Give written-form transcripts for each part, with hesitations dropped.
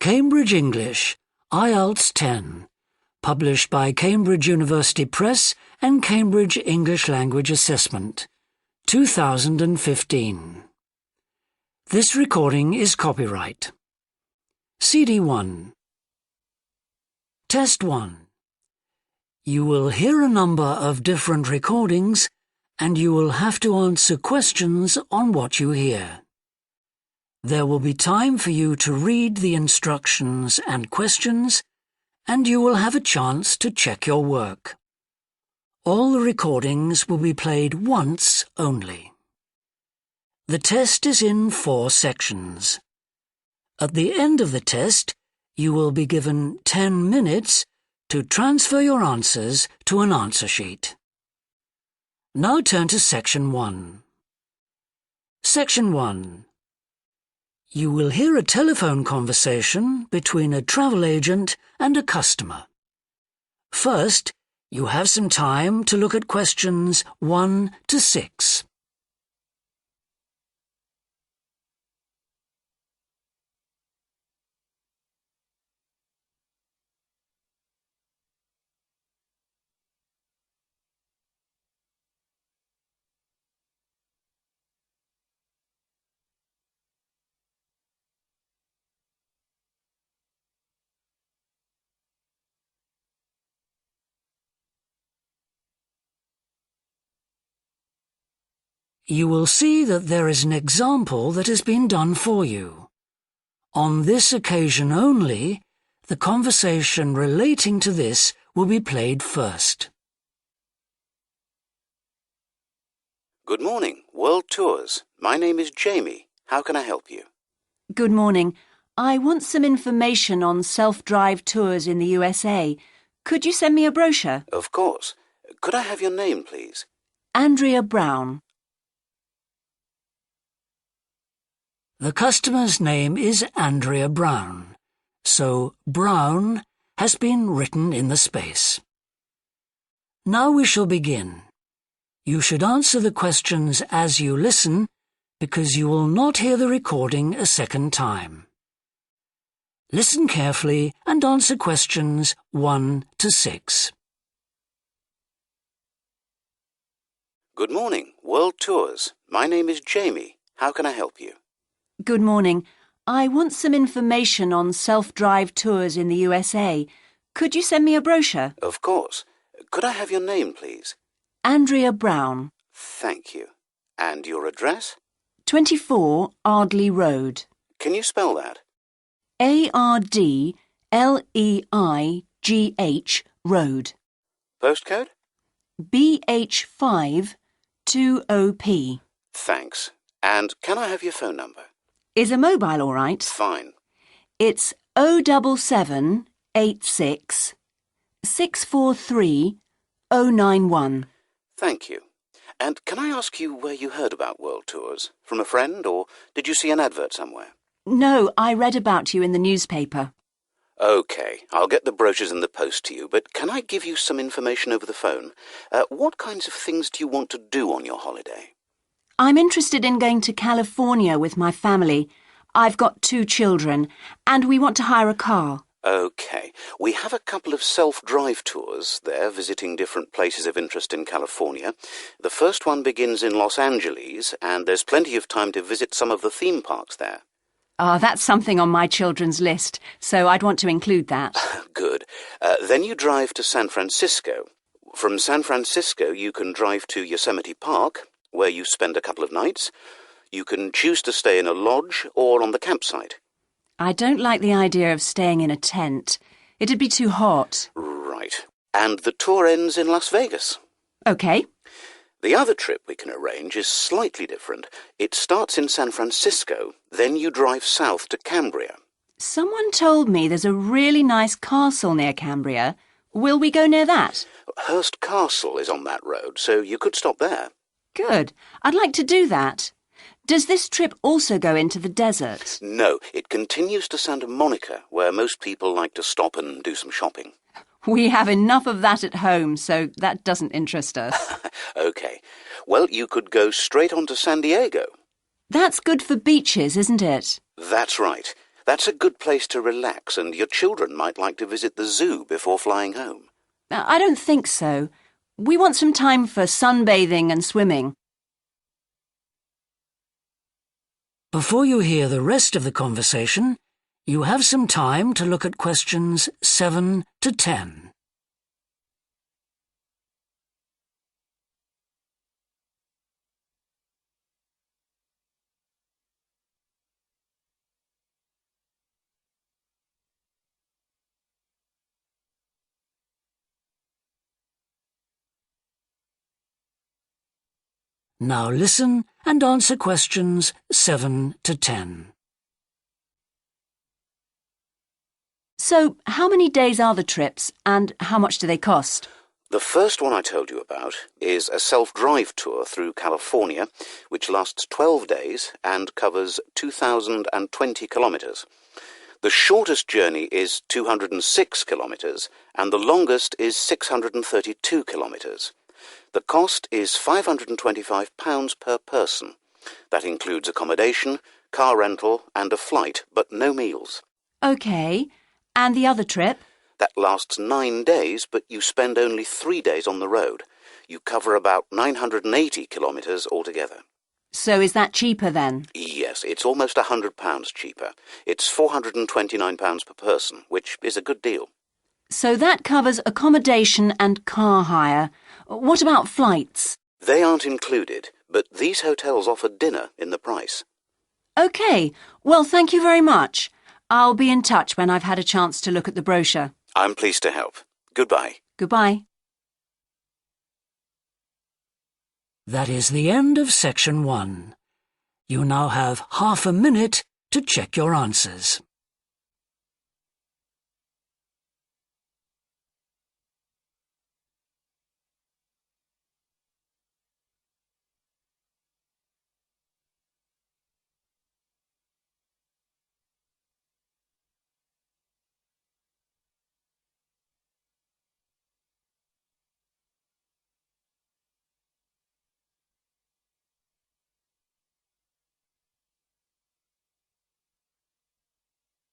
Cambridge English, IELTS 10, published by Cambridge University Press and Cambridge English Language Assessment, 2015. This recording is copyright. CD 1. Test 1. You will hear a number of different recordings and you will have to answer questions on what you hear. There will be time for you to read the instructions and questions, and you will have a chance to check your work. All the recordings will be played once only. The test is in 4 sections. At the end of the test, you will be given 10 minutes to transfer your answers to an answer sheet. Now turn to Section 1. Section 1. You will hear a telephone conversation between a travel agent and a customer. First, you have some time to look at questions 1 to 6. You will see that there is an example that has been done for you. On this occasion only, the conversation relating to this will be played first. Good morning, World Tours. My name is Jamie. How can I help you? Good morning. I want some information on self-drive tours in the USA. Could you send me a brochure? Of course. Could I have your name, please? Andrea Brown. The customer's name is Andrea Brown, so Brown has been written in the space. Now we shall begin. You should answer the questions as you listen, because you will not hear the recording a second time. Listen carefully and answer questions 1 to 6. Good morning, World Tours. My name is Jamie. How can I help you? Good morning. I want some information on self-drive tours in the USA. Could you send me a brochure? Of course. Could I have your name, please? Andrea Brown. Thank you. And your address? 24 Ardley Road. Can you spell that? ARDLEIGH Road. Postcode? BH5 2OP. Thanks. And can I have your phone number? Is a mobile all right? Fine. It's 07786 643 091. Thank you. And can I ask you where you heard about World Tours? From a friend, or did you see an advert somewhere? No, I read about you in the newspaper. OK, I'll get the brochures in the post to you, but can I give you some information over the phone? What kinds of things do you want to do on your holiday? I'm interested in going to California with my family. I've got 2 children, and we want to hire a car. OK, we have a couple of self-drive tours there, visiting different places of interest in California. The first one begins in Los Angeles, and there's plenty of time to visit some of the theme parks there. That's something on my children's list, so I'd want to include that. Good. Then you drive to San Francisco. From San Francisco, you can drive to Yosemite Park, where you spend a couple of nights. You can choose to stay in a lodge or on the campsite. I don't like the idea of staying in a tent. It'd be too hot. Right. And the tour ends in Las Vegas. OK. The other trip we can arrange is slightly different. It starts in San Francisco, then you drive south to Cambria. Someone told me there's a really nice castle near Cambria. Will we go near that? Hearst Castle is on that road, so you could stop there. Good. I'd like to do that. Does this trip also go into the desert? No, it continues to Santa Monica, where most people like to stop and do some shopping. We have enough of that at home, so that doesn't interest us. OK. Well, you could go straight on to San Diego. That's good for beaches, isn't it? That's right. That's a good place to relax, and your children might like to visit the zoo before flying home. I don't think so. We want some time for sunbathing and swimming. Before you hear the rest of the conversation, you have some time to look at questions 7 to 10. Now listen and answer questions 7 to 10. So, how many days are the trips and how much do they cost? The first one I told you about is a self-drive tour through California, which lasts 12 days and covers 2,020 kilometres. The shortest journey is 206 kilometres, and the longest is 632 kilometres. The cost is £525 per person. That includes accommodation, car rental, and a flight, but no meals. OK. And the other trip? That lasts 9 days, but you spend only 3 days on the road. You cover about 980 kilometres altogether. So is that cheaper then? Yes, it's almost £100 cheaper. It's £429 per person, which is a good deal. So that covers accommodation and car hire. What about flights? They aren't included, but these hotels offer dinner in the price. OK. Well, thank you very much. I'll be in touch when I've had a chance to look at the brochure. I'm pleased to help. Goodbye. Goodbye. That is the end of section 1. You now have half a minute to check your answers.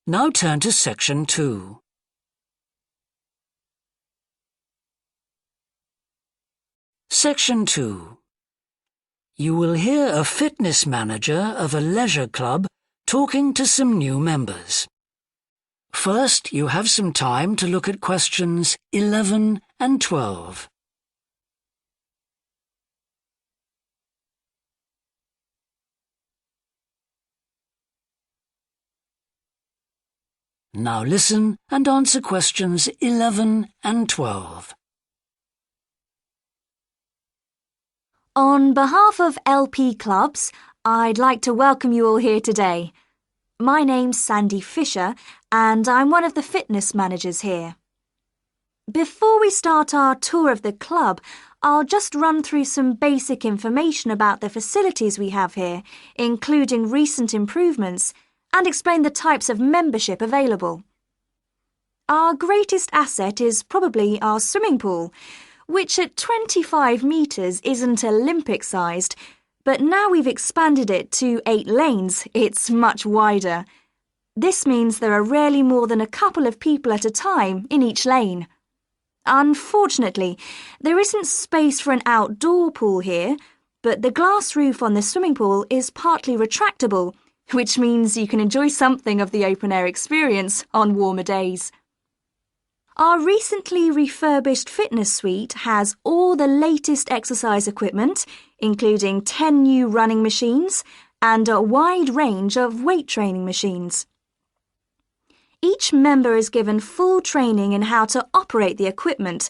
Now turn to section 2. Section 2. You will hear a fitness manager of a leisure club talking to some new members. First, you have some time to look at questions 11 and 12. Now listen and answer questions 11 and 12. On behalf of LP Clubs, I'd like to welcome you all here today. My name's Sandy Fisher, and I'm one of the fitness managers here. Before we start our tour of the club, I'll just run through some basic information about the facilities we have here, including recent improvements, and explain the types of membership available. Our greatest asset is probably our swimming pool, which at 25 metres isn't Olympic-sized, but now we've expanded it to 8 lanes, it's much wider. This means there are rarely more than a couple of people at a time in each lane. Unfortunately, there isn't space for an outdoor pool here, but the glass roof on the swimming pool is partly retractable, which means you can enjoy something of the open-air experience on warmer days. Our recently refurbished fitness suite has all the latest exercise equipment, including 10 new running machines and a wide range of weight training machines. Each member is given full training in how to operate the equipment,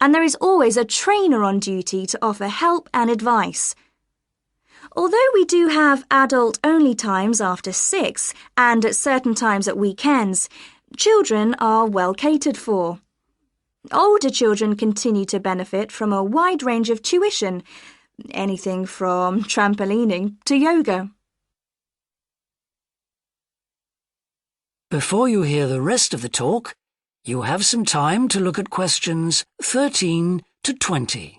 and there is always a trainer on duty to offer help and advice. Although we do have adult-only times after 6 and at certain times at weekends, children are well catered for. Older children continue to benefit from a wide range of tuition, anything from trampolining to yoga. Before you hear the rest of the talk, you have some time to look at questions 13 to 20.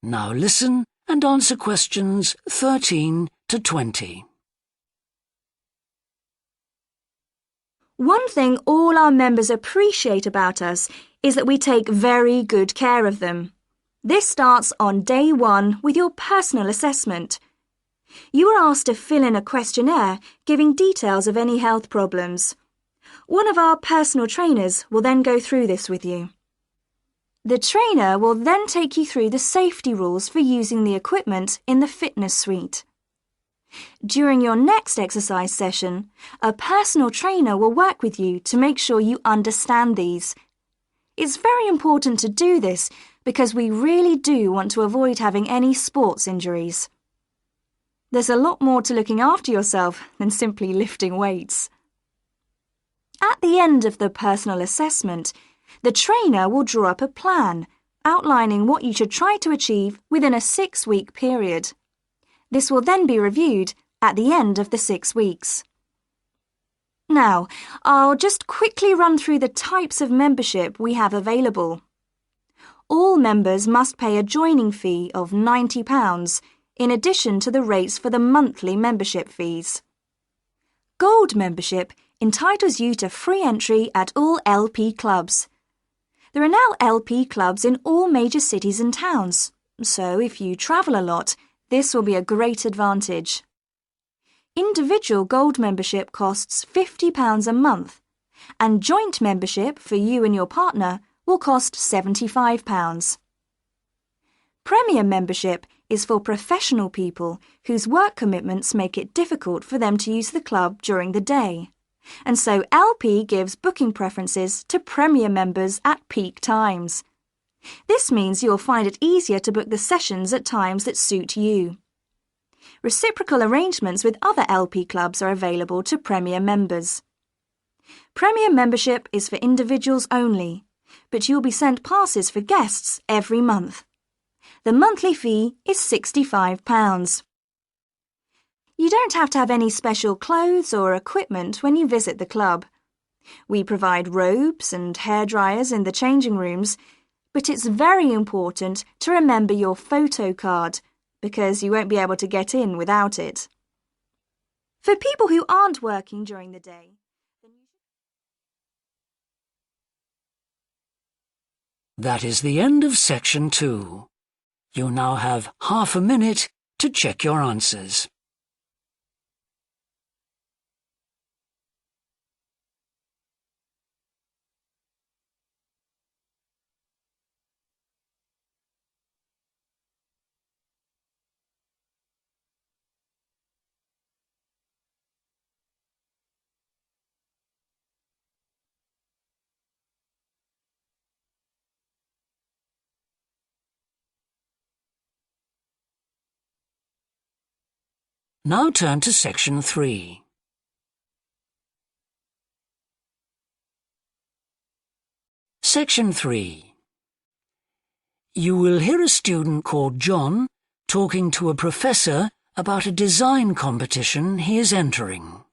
Now listen and answer questions 13 to 20. One thing all our members appreciate about us is that we take very good care of them. This starts on day 1 with your personal assessment. You are asked to fill in a questionnaire giving details of any health problems. One of our personal trainers will then go through this with you. The trainer will then take you through the safety rules for using the equipment in the fitness suite. During your next exercise session, a personal trainer will work with you to make sure you understand these. It's very important to do this because we really do want to avoid having any sports injuries. There's a lot more to looking after yourself than simply lifting weights. At the end of the personal assessment, the trainer will draw up a plan outlining what you should try to achieve within a 6-week period. This will then be reviewed at the end of the 6 weeks. Now, I'll just quickly run through the types of membership we have available. All members must pay a joining fee of £90 in addition to the rates for the monthly membership fees. Gold membership entitles you to free entry at all LP clubs. There are now LP clubs in all major cities and towns, so if you travel a lot, this will be a great advantage. Individual gold membership costs £50 a month, and joint membership for you and your partner will cost £75. Premium membership is for professional people whose work commitments make it difficult for them to use the club during the day, and so LP gives booking preferences to Premier members at peak times. This means you'll find it easier to book the sessions at times that suit you. Reciprocal arrangements with other LP clubs are available to Premier members. Premier membership is for individuals only, but you'll be sent passes for guests every month. The monthly fee is £65. You don't have to have any special clothes or equipment when you visit the club. We provide robes and hairdryers in the changing rooms, but it's very important to remember your photo card because you won't be able to get in without it. For people who aren't working during the day, That is the end of section 2. You now have half a minute to check your answers. Now turn to section 3. Section 3. You will hear a student called John talking to a professor about a design competition he is entering.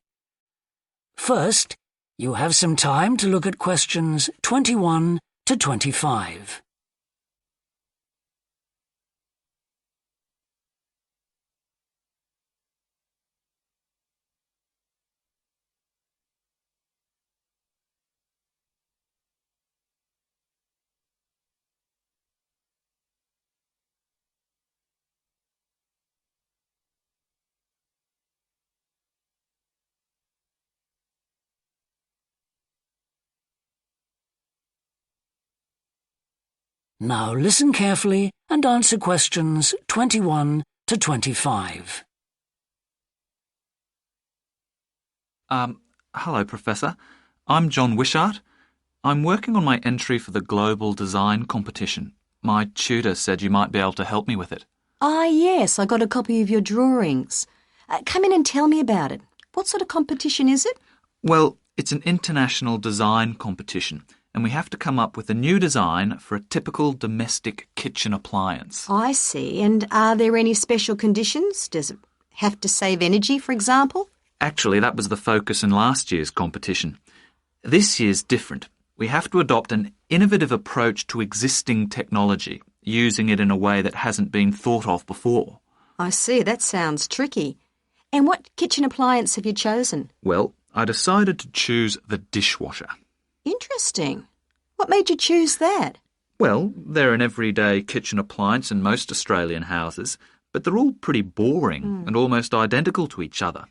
First, you have some time to look at questions 21 to 25. Now listen carefully and answer questions 21 to 25. Hello, Professor. I'm John Wishart. I'm working on my entry for the Global Design Competition. My tutor said you might be able to help me with it. Yes, I got a copy of your drawings. Come in and tell me about it. What sort of competition is it? Well, it's an international design competition, and we have to come up with a new design for a typical domestic kitchen appliance. I see. And are there any special conditions? Does it have to save energy, for example? Actually, that was the focus in last year's competition. This year's different. We have to adopt an innovative approach to existing technology. using it in a way that hasn't been thought of before. I see, that sounds tricky. And what kitchen appliance have you chosen? Well, I decided to choose the dishwasher. Interesting. What made you choose that? Well, they're an everyday kitchen appliance in most Australian houses, but they're all pretty boring and almost identical to each other.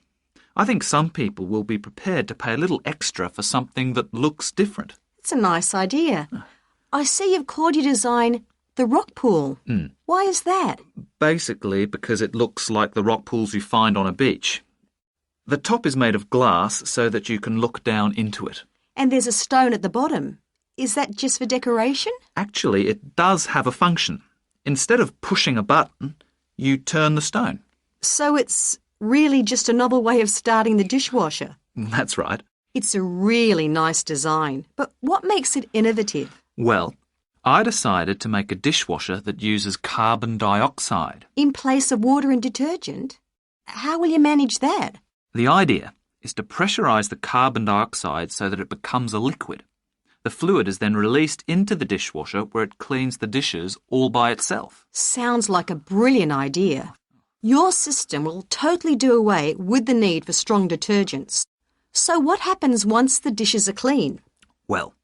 I think some people will be prepared to pay a little extra for something that looks different. It's a nice idea. I see you've called your design the rock pool. Why is that? Basically because it looks like the rock pools you find on a beach. The top is made of glass so that you can look down into it. And there's a stone at the bottom. Is that just for decoration? Actually, it does have a function. Instead of pushing a button, you turn the stone. So it's really just a novel way of starting the dishwasher. That's right. It's a really nice design, but what makes it innovative? Well, I decided to make a dishwasher that uses carbon dioxide. In place of water and detergent? How will you manage that? The idea is to pressurise the carbon dioxide so that it becomes a liquid. The fluid is then released into the dishwasher where it cleans the dishes all by itself. Sounds like a brilliant idea. Your system will totally do away with the need for strong detergents. So what happens once the dishes are clean? Well,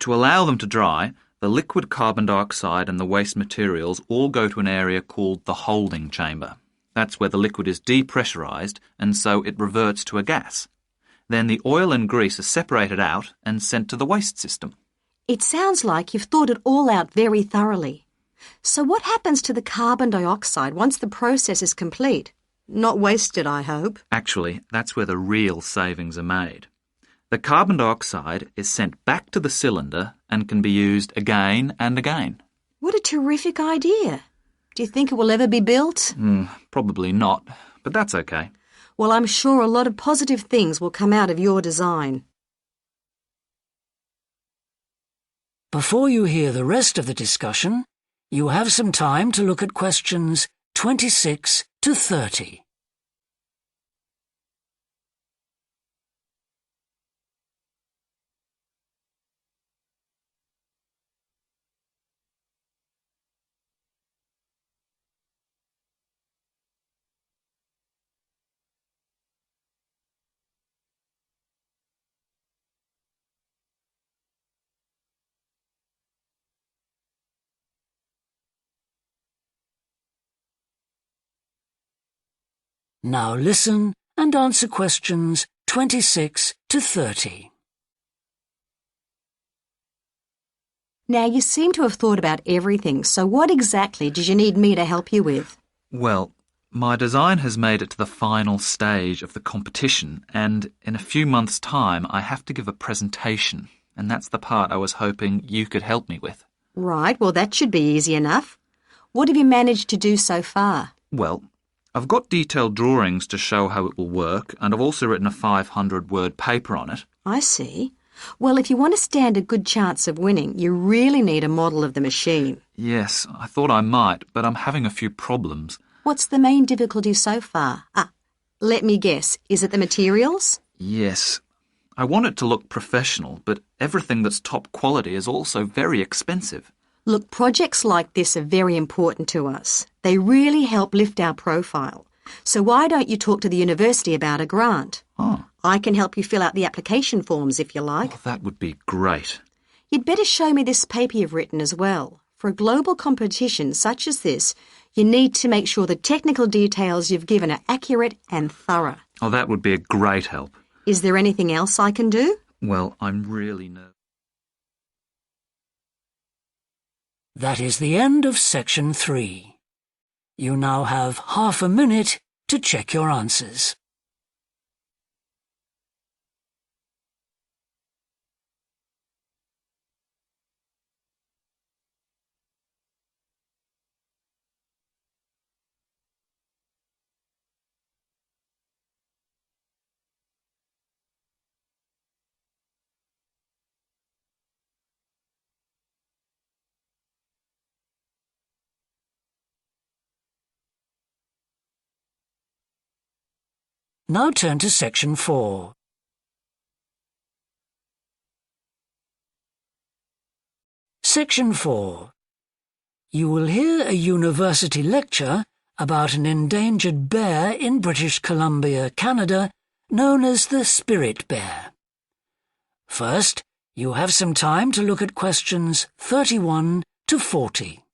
to allow them to dry, the liquid carbon dioxide and the waste materials all go to an area called the holding chamber. That's where the liquid is depressurised and so it reverts to a gas. Then the oil and grease are separated out and sent to the waste system. It sounds like you've thought it all out very thoroughly. So what happens to the carbon dioxide once the process is complete? Not wasted, I hope. Actually, that's where the real savings are made. The carbon dioxide is sent back to the cylinder and can be used again and again. What a terrific idea. Do you think it will ever be built? Probably not, but that's okay. Well, I'm sure a lot of positive things will come out of your design. Before you hear the rest of the discussion, you have some time to look at questions 26 to 30. Now listen and answer questions 26 to 30. Now, you seem to have thought about everything, so what exactly did you need me to help you with? Well, my design has made it to the final stage of the competition, and in a few months' time I have to give a presentation, and that's the part I was hoping you could help me with. Right, well, that should be easy enough. What have you managed to do so far? Well, I've got detailed drawings to show how it will work, and I've also written a 500-word paper on it. I see. Well, if you want to stand a good chance of winning, you really need a model of the machine. Yes, I thought I might, but I'm having a few problems. What's the main difficulty so far? Let me guess. Is it the materials? Yes. I want it to look professional, but everything that's top quality is also very expensive. Look, projects like this are very important to us. They really help lift our profile. So why don't you talk to the university about a grant? Oh. I can help you fill out the application forms if you like. Oh, that would be great. You'd better show me this paper you've written as well. For a global competition such as this, you need to make sure the technical details you've given are accurate and thorough. Oh, that would be a great help. Is there anything else I can do? Well, I'm really nervous. That is the end of section 3. You now have half a minute to check your answers. Now turn to section 4. Section 4. You will hear a university lecture about an endangered bear in British Columbia, Canada, known as the spirit bear. First, you have some time to look at questions 31 to 40.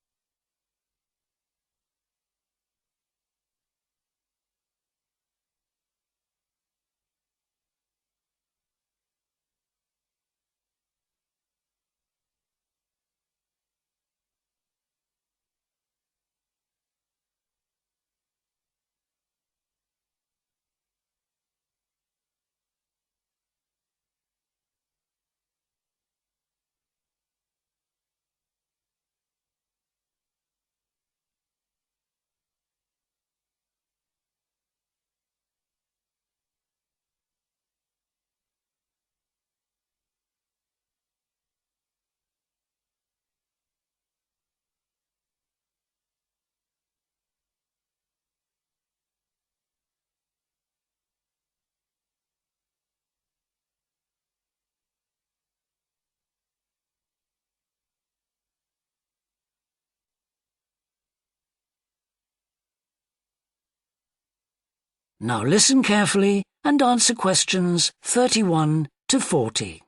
Now listen carefully and answer questions 31 to 40.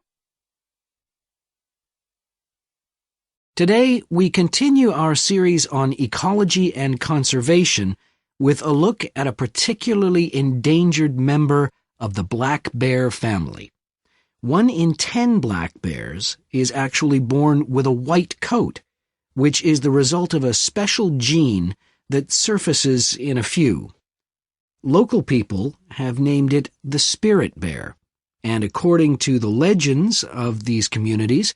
Today, we continue our series on ecology and conservation with a look at a particularly endangered member of the black bear family. 1 in 10 black bears is actually born with a white coat, which is the result of a special gene that surfaces in a few. Local people have named it the spirit bear, and according to the legends of these communities,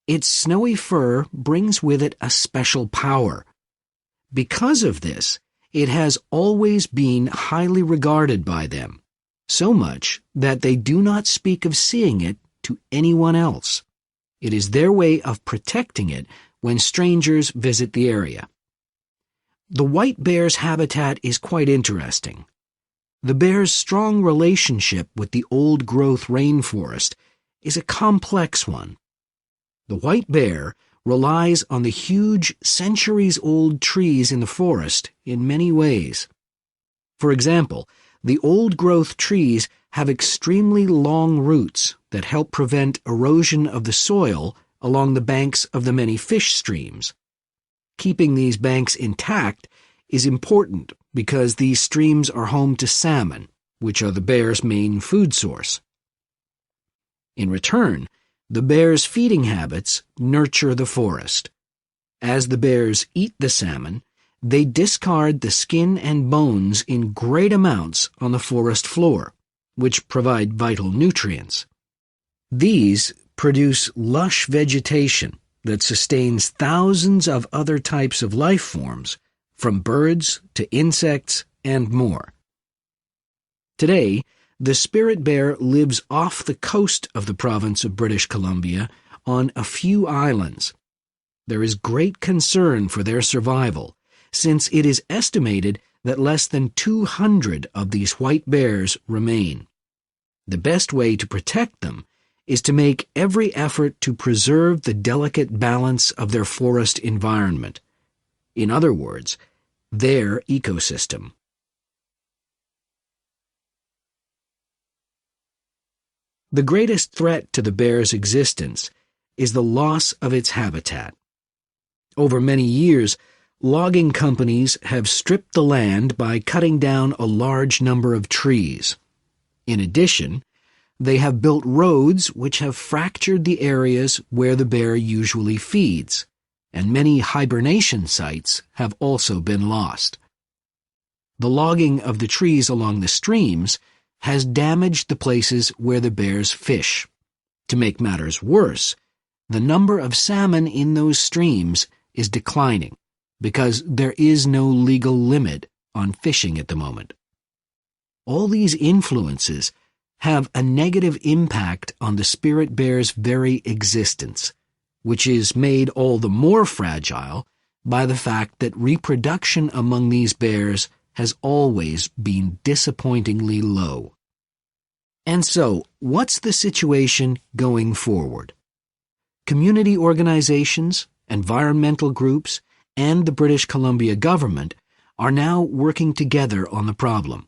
its snowy fur brings with it a special power. Because of this, it has always been highly regarded by them, so much that they do not speak of seeing it to anyone else. It is their way of protecting it when strangers visit the area. The white bear's habitat is quite interesting. The bear's strong relationship with the old-growth rainforest is a complex one. The white bear relies on the huge, centuries-old trees in the forest in many ways. For example, the old-growth trees have extremely long roots that help prevent erosion of the soil along the banks of the many fish streams. Keeping these banks intact is important because these streams are home to salmon, which are the bear's main food source. In return, the bear's feeding habits nurture the forest. As the bears eat the salmon, they discard the skin and bones in great amounts on the forest floor, which provide vital nutrients. These produce lush vegetation that sustains thousands of other types of life forms, from birds to insects and more. Today, the spirit bear lives off the coast of the province of British Columbia on a few islands. There is great concern for their survival, since it is estimated that less than 200 of these white bears remain. The best way to protect them is to make every effort to preserve the delicate balance of their forest environment. In other words, their ecosystem. The greatest threat to the bear's existence is the loss of its habitat. Over many years, logging companies have stripped the land by cutting down a large number of trees. In addition, they have built roads which have fractured the areas where the bear usually feeds, and many hibernation sites have also been lost. The logging of the trees along the streams has damaged the places where the bears fish. To make matters worse, the number of salmon in those streams is declining because there is no legal limit on fishing at the moment. All these influences have a negative impact on the spirit bear's very existence, which is made all the more fragile by the fact that reproduction among these bears has always been disappointingly low. And so, what's the situation going forward? Community organizations, environmental groups, and the British Columbia government are now working together on the problem.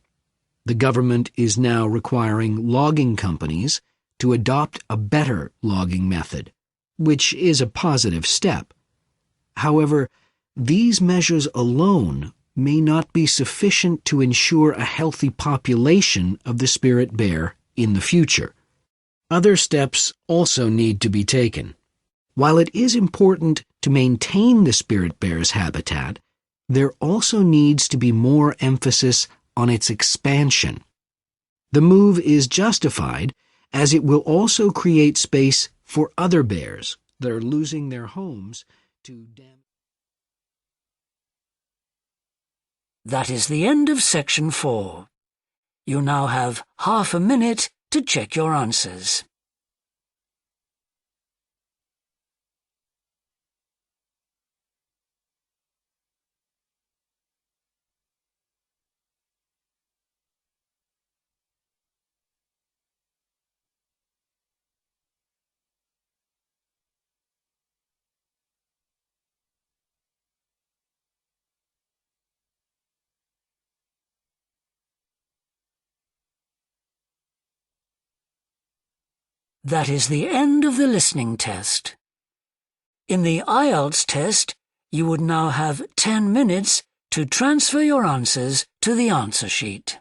The government is now requiring logging companies to adopt a better logging method, which is a positive step. However, these measures alone may not be sufficient to ensure a healthy population of the spirit bear in the future. Other steps also need to be taken. While it is important to maintain the spirit bear's habitat, there also needs to be more emphasis on its expansion. The move is justified as it will also create space for other bears that are losing their homes to damage. That is the end of section 4. You now have half a minute to check your answers. That is the end of the listening test. In the IELTS test, you would now have 10 minutes to transfer your answers to the answer sheet.